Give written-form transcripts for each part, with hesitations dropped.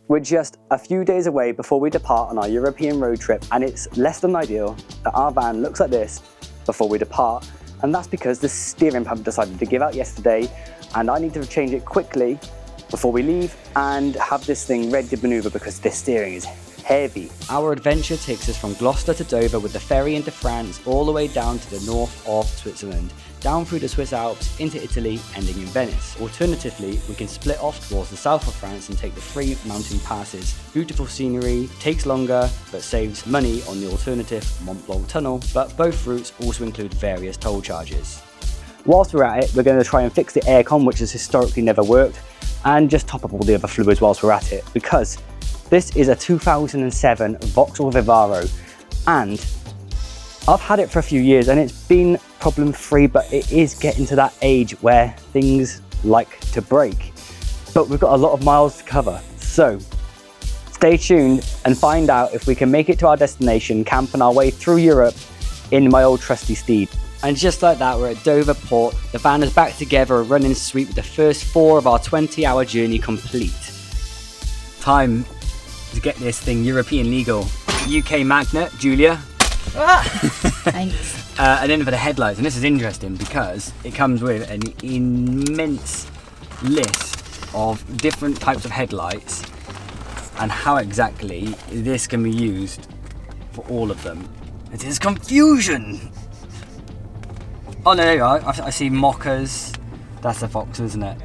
We're just a few days away before we depart on our European road trip, and it's less than ideal that our van looks like this before we depart. And that's because the steering pump decided to give out yesterday, and I need to change it quickly before we leave and have this thing ready to maneuver because this steering is heavy. Our adventure takes us from Gloucester to Dover with the ferry into France, all the way down to the north of Switzerland, down through the Swiss Alps into Italy, ending in Venice. Alternatively, we can split off towards the south of France and take the 3 mountain passes. Beautiful scenery, takes longer but saves money on the alternative Mont Blanc Tunnel, but both routes also include various toll charges. Whilst we're at it, we're going to try and fix the aircon, which has historically never worked, and just top up all the other fluids whilst we're at it, because this is a 2007 Vauxhall Vivaro, and I've had it for a few years and it's been problem free, but it is getting to that age where things like to break. But we've got a lot of miles to cover, so stay tuned and find out if we can make it to our destination, camping our way through Europe in my old trusty steed. And just like that, we're at Dover Port. The van is back together, running sweet with the first 4 of our 20-hour journey complete. Time to get this thing European legal. UK magnet, Julia. Thanks. And then for the headlights, and this is interesting because it comes with an immense list of different types of headlights and how exactly this can be used for all of them. It is confusion! Oh no, there you are. I see mockers. That's a Vauxhall, isn't it?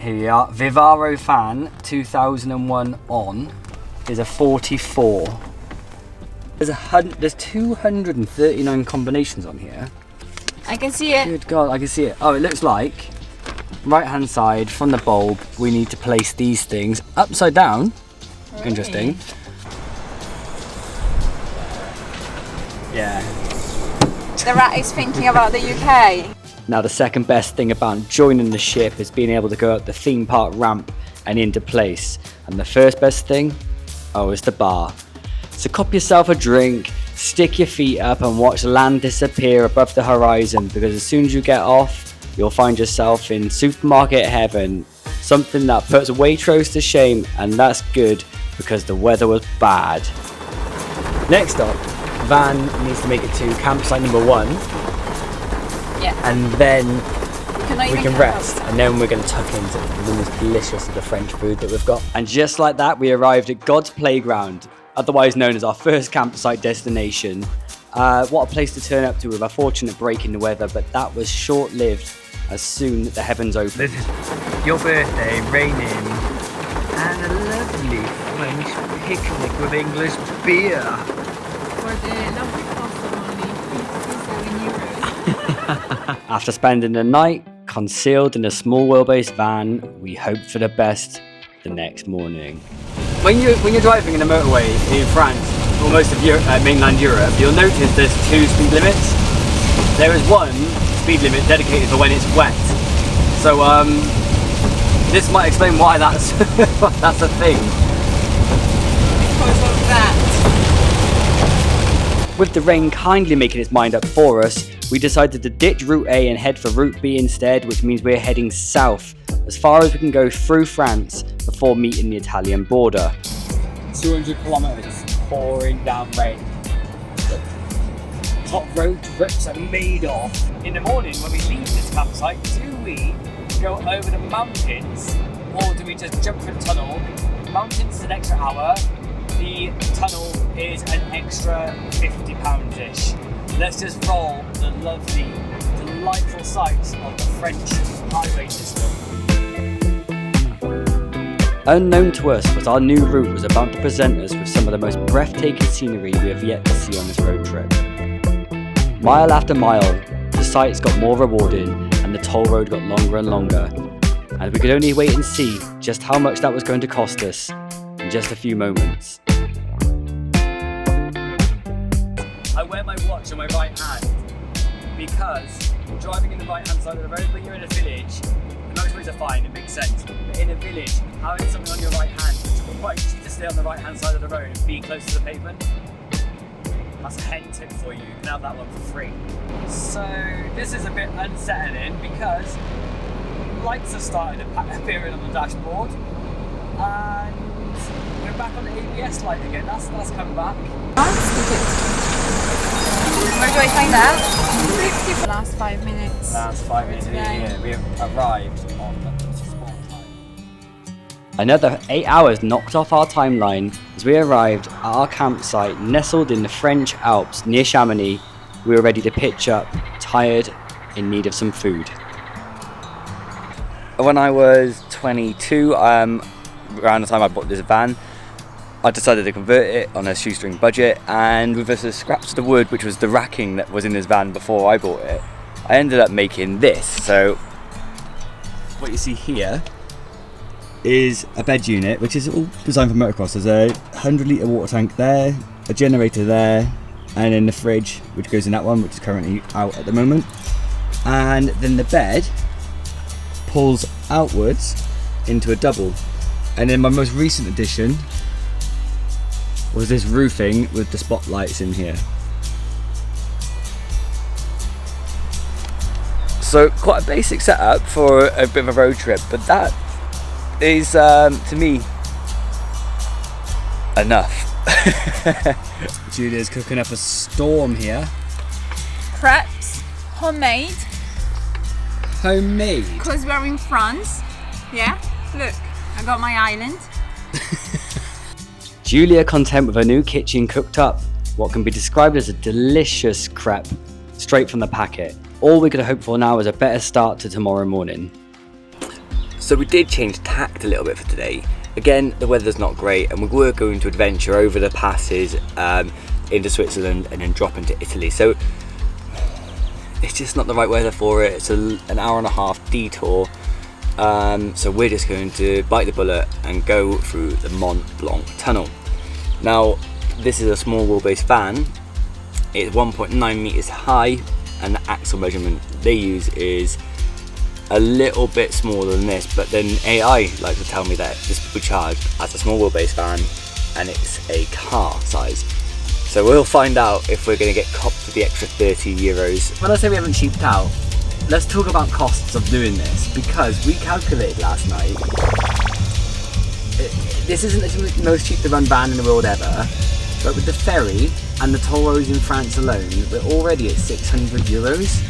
Here we are. Vivaro fan 2001 on is a 44. There's 239 combinations on here. I can see it. Good God, I can see it. Oh, it looks like right hand side from the bulb we need to place these things upside down. Really? Interesting. Yeah. The rat is thinking about the UK. Now the second best thing about joining the ship is being able to go up the theme park ramp and into place. And the first best thing, is the bar. So cop yourself a drink, stick your feet up and watch land disappear above the horizon, because as soon as you get off, you'll find yourself in supermarket heaven. Something that puts Waitrose to shame, and that's good because the weather was bad. Next up, van needs to make it to campsite number 1. Yeah. And then we can rest, up. and then we're going to tuck into the most delicious of the French food that we've got. And just like that, we arrived at God's Playground, otherwise known as our first campsite destination. What a place to turn up to with a fortunate break in the weather, but that was short-lived as soon as the heavens opened. This is your birthday, raining, and a lovely French picnic with English beer. For the lovely cost of only €57. After spending the night concealed in a small wheelbase van, we hoped for the best the next morning. When you're driving in a motorway in France, or most of mainland Europe, you'll notice there's 2 speed limits. There is one speed limit dedicated for when it's wet. So this might explain why that's that's a thing. Because of that. With the rain kindly making its mind up for us, we decided to ditch Route A and head for Route B instead, which means we're heading south, as far as we can go through France before meeting the Italian border. 200 kilometers, pouring down rain. The top road trips are made of. In the morning when we leave this campsite, do we go over the mountains or do we just jump through the tunnel? Mountains is an extra hour, the tunnel is an extra £50-ish. Let's just roll the lovely, delightful sights of the French highway system. Unknown to us was our new route was about to present us with some of the most breathtaking scenery we have yet to see on this road trip. Mile after mile, the sights got more rewarding and the toll road got longer and longer, and we could only wait and see just how much that was going to cost us in just a few moments. I wear my watch on my right hand because driving in the right hand side of the road, when you're in a village, the motorways are fine, it makes sense. But in a village, having something on your right hand, it's quite easy to stay on the right hand side of the road and be close to the pavement. That's a hen tip for you, you can have that one for free. So this is a bit unsettling because lights have started appearing on the dashboard and back on the ABS light again. That's come back. Where do I find that? 50 last 5 minutes. Last 5 minutes of the year, we have arrived on the spot time. Another 8 hours knocked off our timeline as we arrived at our campsite nestled in the French Alps near Chamonix. We were ready to pitch up, tired, in need of some food. When I was 22, around the time I bought this van, I decided to convert it on a shoestring budget, and with the scraps of the wood, which was the racking that was in this van before I bought it, I ended up making this. So what you see here is a bed unit, which is all designed for motocross. There's a 100-litre water tank there, a generator there, and then the fridge, which goes in that one, which is currently out at the moment. And then the bed pulls outwards into a double. And then my most recent addition was this roofing with the spotlights in here. So quite a basic setup for a bit of a road trip, but that is, to me, enough. Julia's cooking up a storm here. Crepes, homemade, because we're in France. Yeah, look, I got my island. Julia, content with her new kitchen, cooked up what can be described as a delicious crepe straight from the packet. All we could hope for now is a better start to tomorrow morning. So we did change tact a little bit for today. Again, the weather's not great, and we were going to adventure over the passes into Switzerland and then drop into Italy. So it's just not the right weather for it. It's an hour and a half detour. So we're just going to bite the bullet and go through the Mont Blanc Tunnel. Now, this is a small wheelbase van. It's 1.9 meters high, and the axle measurement they use is a little bit smaller than this, but then AI likes to tell me that this will be charged as a small wheelbase van and it's a car size. So we'll find out if we're going to get copped for the extra 30 euros. When I say we haven't cheaped out, let's talk about costs of doing this, because we calculated last night. This isn't the most cheap to run van in the world ever, but with the ferry and the toll roads in France alone, we're already at 600 euros.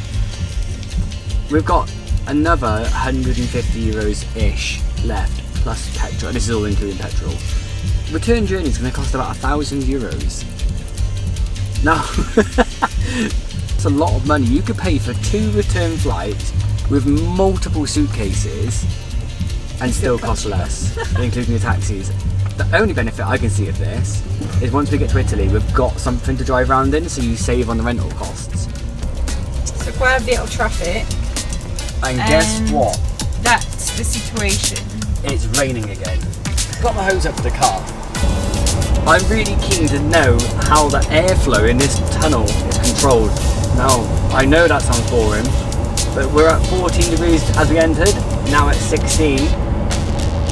We've got another 150 euros ish left, plus petrol, and this is all including petrol. Return journey is going to cost about 1,000 euros. Now, it's a lot of money. You could pay for 2 return flights with multiple suitcases and still cost less, including the taxis. The only benefit I can see of this is once we get to Italy, we've got something to drive around in, so you save on the rental costs. So quite a bit of traffic. And guess what? That's the situation. It's raining again. Got my hose up for the car. I'm really keen to know how the airflow in this tunnel is controlled. Now, I know that sounds boring, but we're at 14 degrees as we entered, now at 16.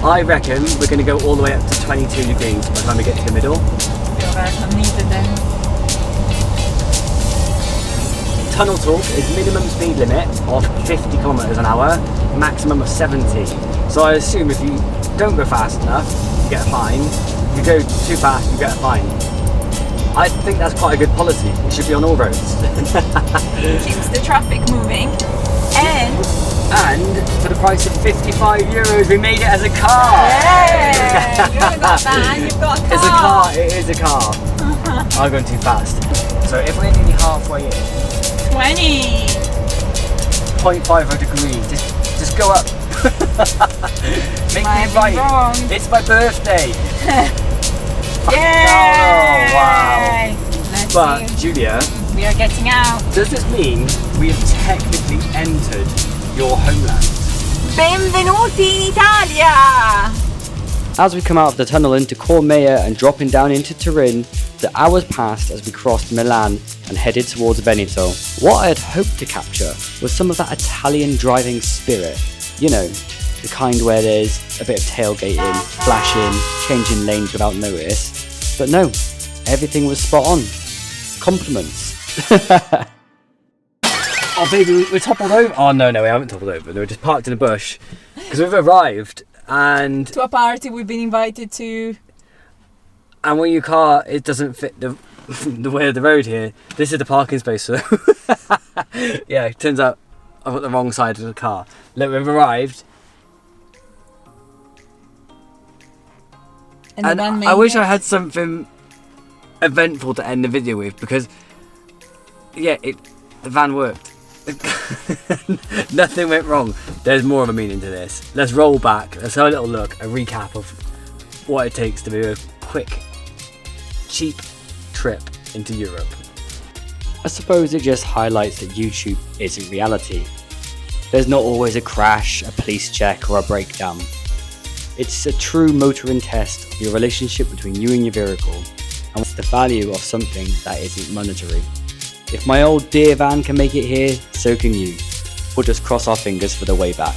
I reckon we're going to go all the way up to 22 degrees by the time we get to the middle. Tunnel talk is minimum speed limit of 50 kilometers an hour, maximum of 70. So I assume if you don't go fast enough, you get a fine. If you go too fast, you get a fine. I think that's quite a good policy. It should be on all roads. Keeps the traffic moving. And for the price of 55 euros, we made it as a car. Yeah, you haven't got a van, you've got a car. It's a car, it is a car. I'm going too fast. So if we're nearly halfway in, 20. 0.50 degrees, just go up. Make me right. Wrong. It's my birthday. Yay! Oh, wow. Let's But see. Julia, We are getting out. does this mean we have technically entered your homeland? Benvenuti in Italia! As we come out of the tunnel into Cormea and dropping down into Turin, the hours passed as we crossed Milan and headed towards Veneto. What I had hoped to capture was some of that Italian driving spirit. You know, the kind where there's a bit of tailgating, flashing, changing lanes without notice. But no, everything was spot on. Compliments. Oh baby, we're toppled over. Oh no, we haven't toppled over. We're just parked in a bush because we've arrived and To a party we've been invited to. And when your car, it doesn't fit the the way of the road here, this is the parking space. So yeah, it turns out I've got the wrong side of the car. Look, we've arrived. And I wish I had something eventful to end the video with, because yeah, the van worked. Nothing went wrong. There's more of a meaning to this. Let's roll back. Let's have a little look, a recap of what it takes to do a quick, cheap trip into Europe. I suppose it just highlights that YouTube isn't reality. There's not always a crash, a police check, or a breakdown. It's a true motoring test of your relationship between you and your vehicle, and what's the value of something that isn't monetary. If my old dear van can make it here, so can you. We'll just cross our fingers for the way back.